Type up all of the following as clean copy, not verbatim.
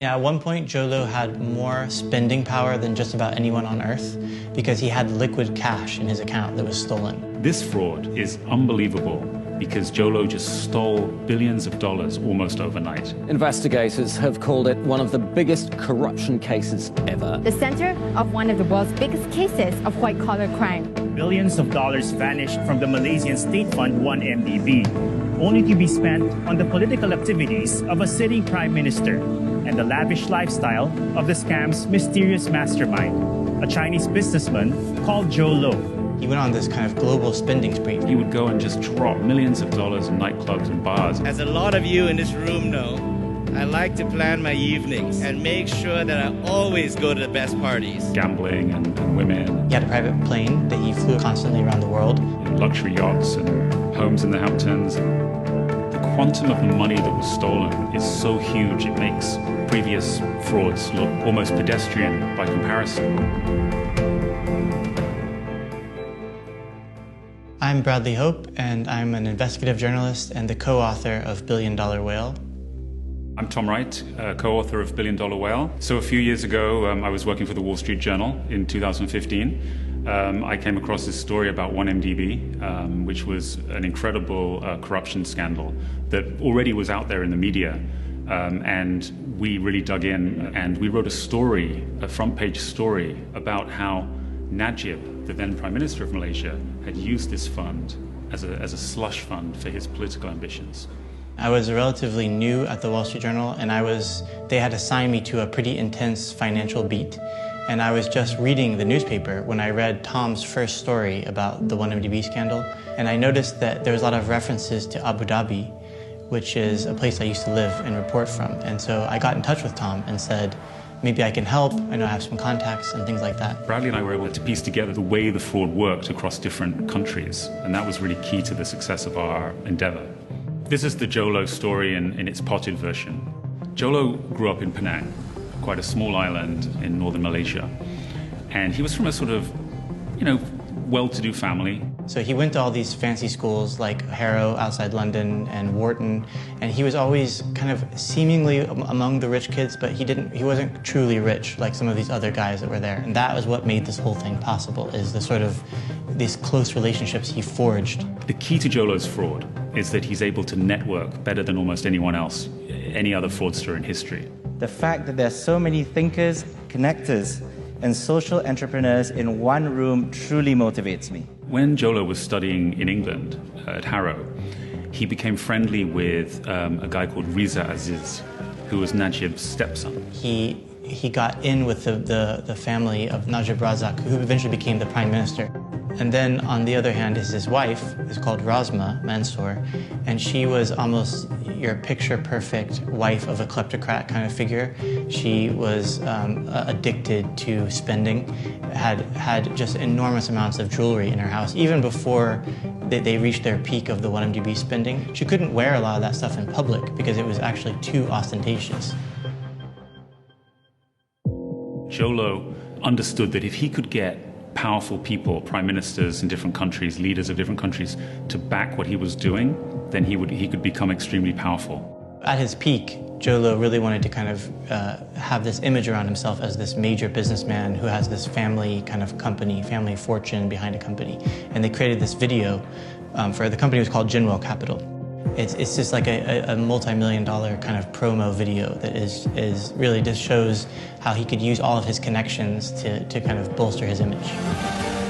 Yeah, at one point, Jolo had more spending power than just about anyone on Earth because he had liquid cash in his account that was stolen. This fraud is unbelievable because Jolo just stole billions of dollars almost overnight. Investigators have called it one of the biggest corruption cases ever. The center of one of the world's biggest cases of white-collar crime. Billions of dollars vanished from the Malaysian state fund 1MDB, only to be spent on the political activities of a sitting prime minister and the lavish lifestyle of the scam's mysterious mastermind, a Chinese businessman called Jolo. He went on this kind of global spending spree. He would go and just drop millions of dollars in nightclubs and bars. As a lot of you in this room know, I like to plan my evenings and make sure that I always go to the best parties. Gambling and women. He had a private plane that he flew constantly around the world. Luxury yachts and homes in the Hamptons. The quantum of money that was stolen is so huge it makes previous frauds look almost pedestrian by comparison. I'm Bradley Hope, and I'm an investigative journalist and the co-author of $1 Billion Whale. I'm Tom Wright, co-author of $1 Billion Whale. So a few years ago, I was working for the Wall Street Journal in 2015. I came across this story about 1MDB, which was an incredible corruption scandal that already was out there in the media. And we really dug in and we wrote a story, a front-page story, about how Najib, the then Prime Minister of Malaysia, had used this fund as a slush fund for his political ambitions. I was relatively new at the Wall Street Journal, and they had assigned me to a pretty intense financial beat. And I was just reading the newspaper when I read Tom's first story about the 1MDB scandal. And I noticed that there was a lot of references to Abu Dhabi, which is a place I used to live and report from. And so I got in touch with Tom and said, maybe I can help. I know I have some contacts and things like that. Bradley and I were able to piece together the way the fraud worked across different countries. And that was really key to the success of our endeavor. This is the Jolo story in its potted version. Jolo grew up in Penang, quite a small island in northern Malaysia. And he was from a sort of, well-to-do family. So he went to all these fancy schools like Harrow outside London and Wharton, and he was always kind of seemingly among the rich kids, but he wasn't truly rich like some of these other guys that were there. And that was what made this whole thing possible, is the sort of these close relationships he forged. The key to Jolo's fraud is that he's able to network better than almost anyone else, any other fraudster in history. The fact that there are so many thinkers, connectors, and social entrepreneurs in one room truly motivates me. When Jolo was studying in England at Harrow, he became friendly with a guy called Riza Aziz, who was Najib's stepson. He got in with the family of Najib Razak, who eventually became the prime minister. And then on the other hand is his wife, is called Rasma Mansour, and she was almost your picture-perfect wife of a kleptocrat kind of figure. She was addicted to spending, had just enormous amounts of jewelry in her house, even before they reached their peak of the 1MDB spending. She couldn't wear a lot of that stuff in public because it was actually too ostentatious. Jolo understood that if he could get powerful people, prime ministers in different countries, leaders of different countries, to back what he was doing, then he could become extremely powerful. At his peak, Jolo really wanted to kind of have this image around himself as this major businessman who has this family kind of company, family fortune behind a company. And they created this video for the company was called Jinwell Capital. It's just like a multi-million-dollar kind of promo video that is really just shows how he could use all of his connections to kind of bolster his image.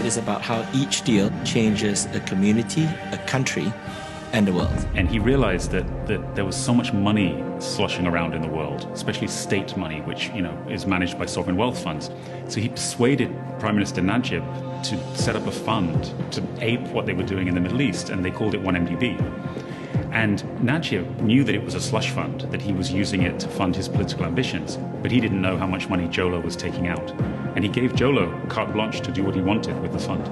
It is about how each deal changes a community, a country, and the world. And he realized that there was so much money sloshing around in the world, especially state money, which is managed by sovereign wealth funds. So he persuaded Prime Minister Najib to set up a fund to ape what they were doing in the Middle East, and they called it 1MDB. And Najib knew that it was a slush fund, that he was using it to fund his political ambitions, but he didn't know how much money Jolo was taking out. And he gave Jolo carte blanche to do what he wanted with the fund.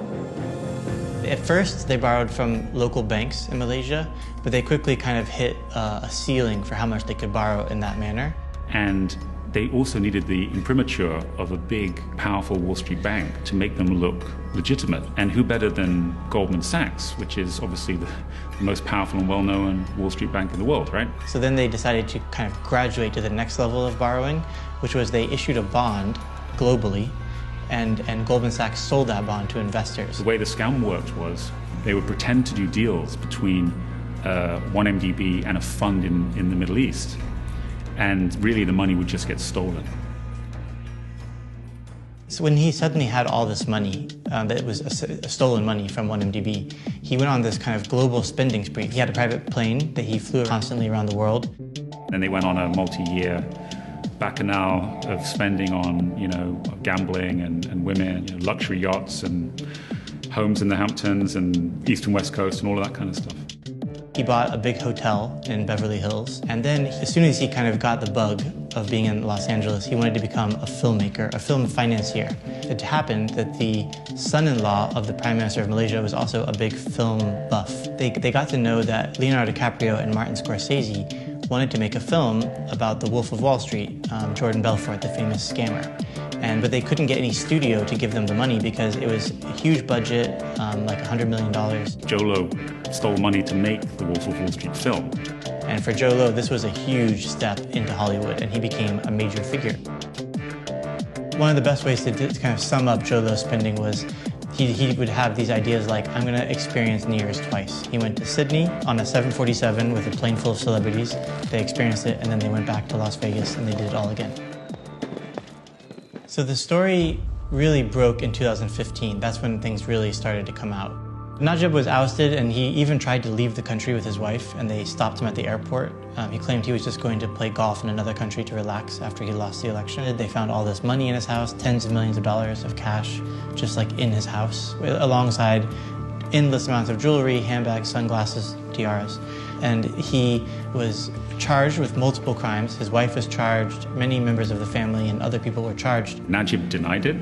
At first, they borrowed from local banks in Malaysia, but they quickly kind of hit a ceiling for how much they could borrow in that manner. And they also needed the imprimatur of a big, powerful Wall Street bank to make them look legitimate. And who better than Goldman Sachs, which is obviously the most powerful and well-known Wall Street bank in the world, right? So then they decided to kind of graduate to the next level of borrowing, which was they issued a bond globally, and Goldman Sachs sold that bond to investors. The way the scam worked was they would pretend to do deals between 1MDB and a fund in the Middle East. And really the money would just get stolen. So when he suddenly had all this money, that was stolen money from 1MDB, he went on this kind of global spending spree. He had a private plane that he flew constantly around the world. Then they went on a multi-year bacchanal of spending on, gambling and women, luxury yachts and homes in the Hamptons and East and West Coast and all of that kind of stuff. He bought a big hotel in Beverly Hills, and then as soon as he kind of got the bug of being in Los Angeles, he wanted to become a filmmaker, a film financier. It happened that the son-in-law of the Prime Minister of Malaysia was also a big film buff. They got to know that Leonardo DiCaprio and Martin Scorsese wanted to make a film about the Wolf of Wall Street, Jordan Belfort, the famous scammer. But they couldn't get any studio to give them the money because it was a huge budget, like $100 million. Joe Low stole money to make the Wolf of Wall Street film. And for Joe Low, this was a huge step into Hollywood, and he became a major figure. One of the best ways to kind of sum up Joe Low's spending was he would have these ideas like, I'm going to experience New Year's twice. He went to Sydney on a 747 with a plane full of celebrities. They experienced it, and then they went back to Las Vegas, and they did it all again. So the story really broke in 2015. That's when things really started to come out. Najib was ousted, and he even tried to leave the country with his wife, and they stopped him at the airport. He claimed he was just going to play golf in another country to relax after he lost the election. They found all this money in his house, tens of millions of dollars of cash, just like in his house, alongside endless amounts of jewelry, handbags, sunglasses, tiaras. And he was charged with multiple crimes. His wife was charged, many members of the family and other people were charged. Najib denied it.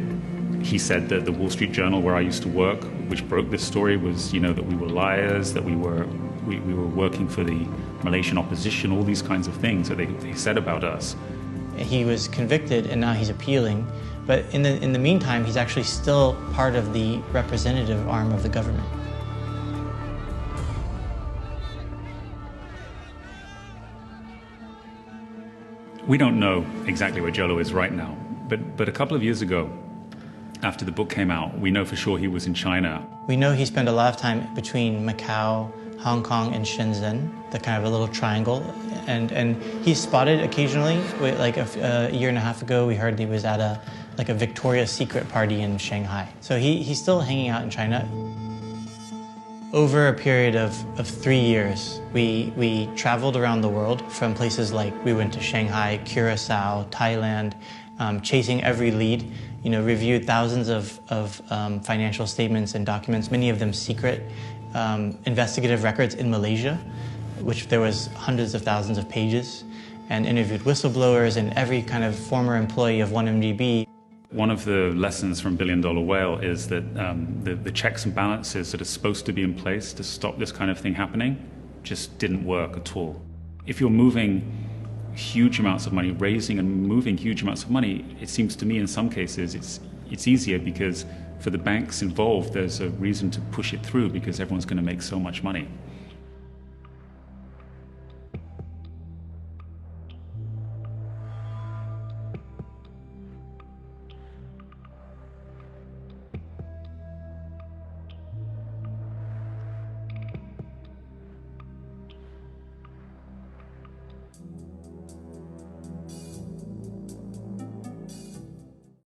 He said that the Wall Street Journal, where I used to work, which broke this story, was, that we were liars, that we were working for the Malaysian opposition, all these kinds of things that they said about us. He was convicted, and now he's appealing. But in the meantime, he's actually still part of the representative arm of the government. We don't know exactly where Joe Low is right now, but a couple of years ago, after the book came out, we know for sure he was in China. We know he spent a lot of time between Macau, Hong Kong, and Shenzhen, the kind of a little triangle. And he's spotted occasionally. Like a year and a half ago, we heard he was at a Victoria's Secret party in Shanghai. So he's still hanging out in China. Over a period of 3 years, we traveled around the world from places like we went to Shanghai, Curacao, Thailand, chasing every lead, reviewed thousands of financial statements and documents, many of them secret, investigative records in Malaysia, which there was hundreds of thousands of pages, and interviewed whistleblowers and every kind of former employee of 1MDB. One of the lessons from $1 Billion Whale is that the checks and balances that are supposed to be in place to stop this kind of thing happening just didn't work at all. If you're moving huge amounts of money, raising and moving huge amounts of money, it seems to me in some cases it's easier because for the banks involved there's a reason to push it through because everyone's going to make so much money.